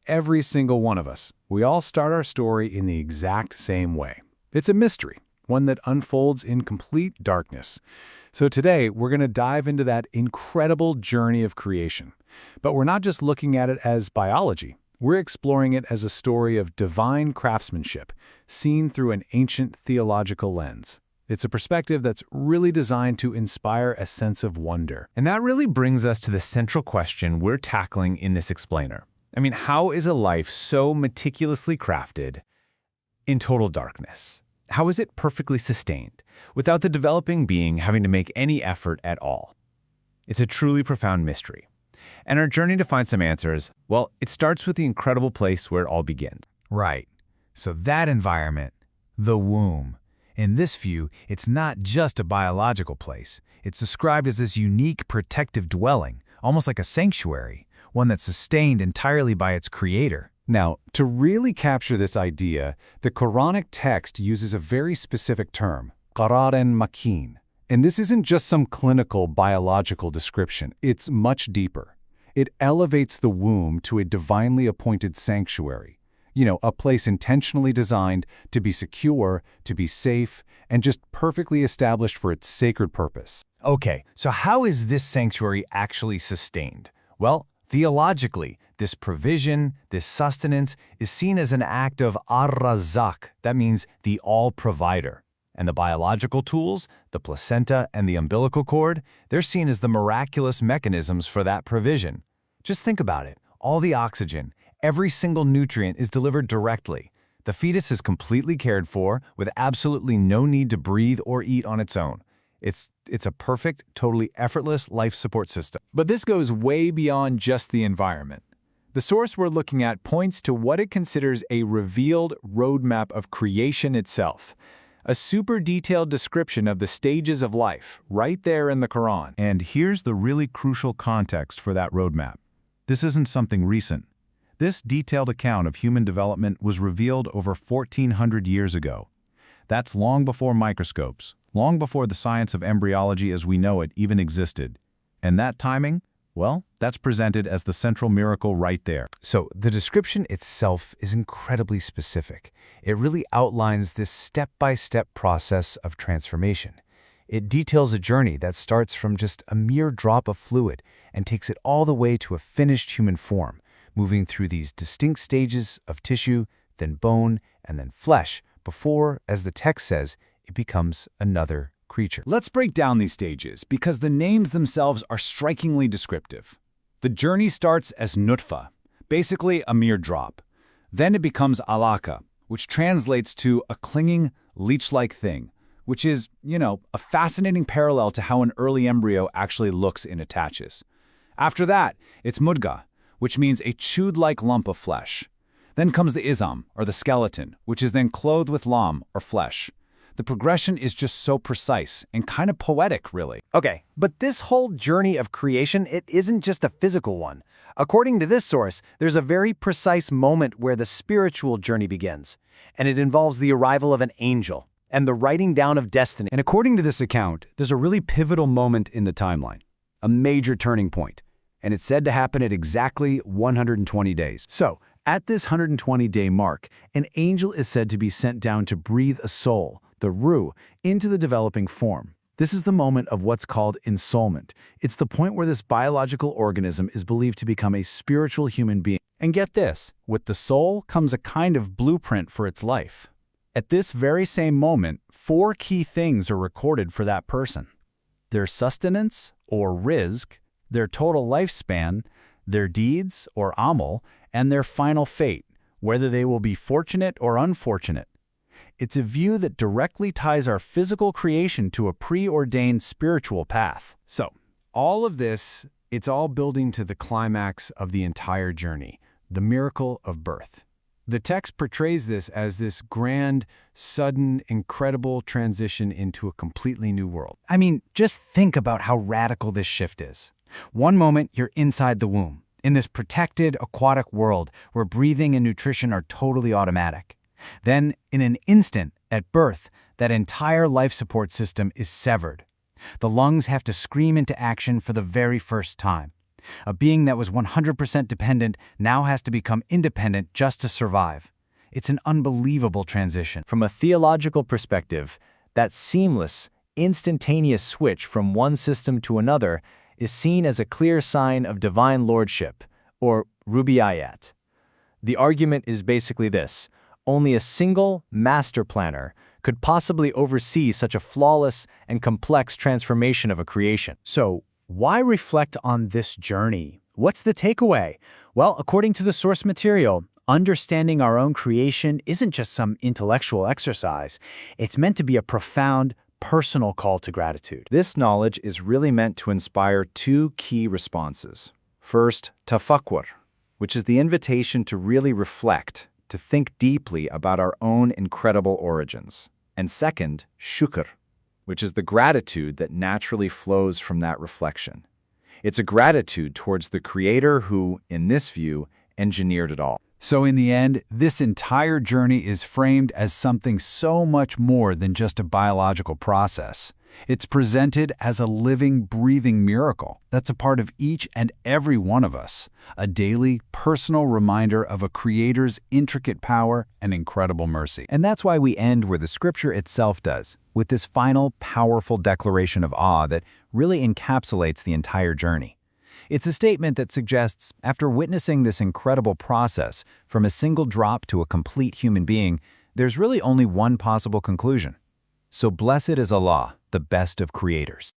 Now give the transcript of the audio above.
Every single one of us, we all start our story in the exact same way. It's a mystery, one that unfolds in complete darkness. So today, we're going to dive into that incredible journey of creation. But we're not just looking at it as biology. We're exploring it as a story of divine craftsmanship, seen through an ancient theological lens. It's a perspective that's really designed to inspire a sense of wonder. And that really brings us to the central question we're tackling in this explainer. How is a life so meticulously crafted in total darkness? How is it perfectly sustained, without the developing being having to make any effort at all? It's a truly profound mystery. And our journey to find some answers, well, it starts with the incredible place where it all begins. Right. So that environment, the womb. In this view, it's not just a biological place. It's described as this unique protective dwelling, almost like a sanctuary, one that's sustained entirely by its creator. Now, to really capture this idea, the Quranic text uses a very specific term, qararen makin. And this isn't just some clinical biological description, it's much deeper. It elevates the womb to a divinely appointed sanctuary. A place intentionally designed to be secure, to be safe, and just perfectly established for its sacred purpose. Okay, so how is this sanctuary actually sustained? Well, theologically, this provision, this sustenance, is seen as an act of ar-Razzaq, that means the all-provider. And the biological tools, the placenta and the umbilical cord, they're seen as the miraculous mechanisms for that provision. Just think about it. All the oxygen, every single nutrient is delivered directly. The fetus is completely cared for, with absolutely no need to breathe or eat on its own. It's a perfect, totally effortless life support system. But this goes way beyond just the environment. The source we're looking at points to what it considers a revealed roadmap of creation itself. A super detailed description of the stages of life, right there in the Quran. And here's the really crucial context for that roadmap. This isn't something recent. This detailed account of human development was revealed over 1,400 years ago. That's long before microscopes, long before the science of embryology as we know it even existed. And that timing? Well, that's presented as the central miracle right there. So the description itself is incredibly specific. It really outlines this step-by-step process of transformation. It details a journey that starts from just a mere drop of fluid and takes it all the way to a finished human form, moving through these distinct stages of tissue, then bone, and then flesh, before, as the text says, it becomes another creature. Let's break down these stages because the names themselves are strikingly descriptive. The journey starts as nutfa, basically a mere drop. Then it becomes alaka, which translates to a clinging, leech-like thing, which is, a fascinating parallel to how an early embryo actually looks and attaches. After that, it's mudga, which means a chewed-like lump of flesh. Then comes the izam, or the skeleton, which is then clothed with lam, or flesh. The progression is just so precise and kind of poetic, really. Okay, but this whole journey of creation, it isn't just a physical one. According to this source, there's a very precise moment where the spiritual journey begins, and it involves the arrival of an angel and the writing down of destiny. And according to this account, there's a really pivotal moment in the timeline, a major turning point, and it's said to happen at exactly 120 days. So, at this 120-day mark, an angel is said to be sent down to breathe a soul, the ruh, into the developing form. This is the moment of what's called ensoulment. It's the point where this biological organism is believed to become a spiritual human being. And get this, with the soul comes a kind of blueprint for its life. At this very same moment, 4 key things are recorded for that person: their sustenance, or rizq, their total lifespan, their deeds, or amal, and their final fate, whether they will be fortunate or unfortunate. It's a view that directly ties our physical creation to a preordained spiritual path. So, all of this, it's all building to the climax of the entire journey, the miracle of birth. The text portrays this as this grand, sudden, incredible transition into a completely new world. Just think about how radical this shift is. One moment, you're inside the womb, in this protected, aquatic world where breathing and nutrition are totally automatic. Then, in an instant, at birth, that entire life support system is severed. The lungs have to scream into action for the very first time. A being that was 100% dependent now has to become independent just to survive. It's an unbelievable transition. From a theological perspective, that seamless, instantaneous switch from one system to another is seen as a clear sign of divine lordship, or rubaiyat. The argument is basically this: only a single master planner could possibly oversee such a flawless and complex transformation of a creation. So, why reflect on this journey? What's the takeaway? Well, according to the source material, understanding our own creation isn't just some intellectual exercise. It's meant to be a profound, personal call to gratitude. This knowledge is really meant to inspire two key responses. First, tafakkur, which is the invitation to really reflect, to think deeply about our own incredible origins. And second, shukr, which is the gratitude that naturally flows from that reflection. It's a gratitude towards the Creator who, in this view, engineered it all. So in the end, this entire journey is framed as something so much more than just a biological process. It's presented as a living, breathing miracle that's a part of each and every one of us, a daily, personal reminder of a Creator's intricate power and incredible mercy. And that's why we end where the Scripture itself does, with this final, powerful declaration of awe that really encapsulates the entire journey. It's a statement that suggests, after witnessing this incredible process from a single drop to a complete human being, there's really only one possible conclusion. So blessed is Allah, the best of creators.